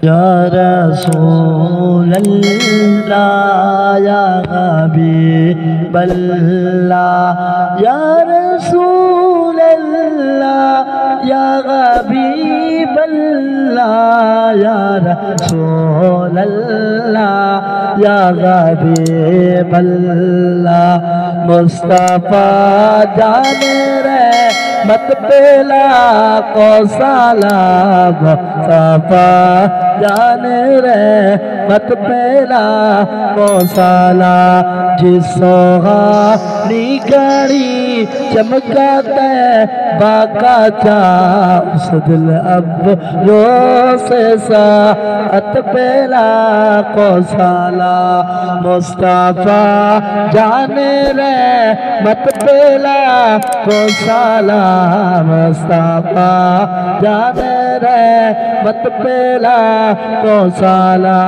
या रसूल अल्लाह या हबीब अल्लाह या रसूल अल्लाह या हबीब अल्लाह या रसूल अल्लाह या हबीब अल्लाह मुस्तफा जाने रे मत पेला को सलाम मुस्तफा जाने रे मत पेला को सलाम जिसोहा निगड़ी चमकाते बाका चा उस दिल अब रो से सात पेला को साला मुस्तफा जाने रे मत पेला को साला मुस्तफा जाने रे मत पेला को साला।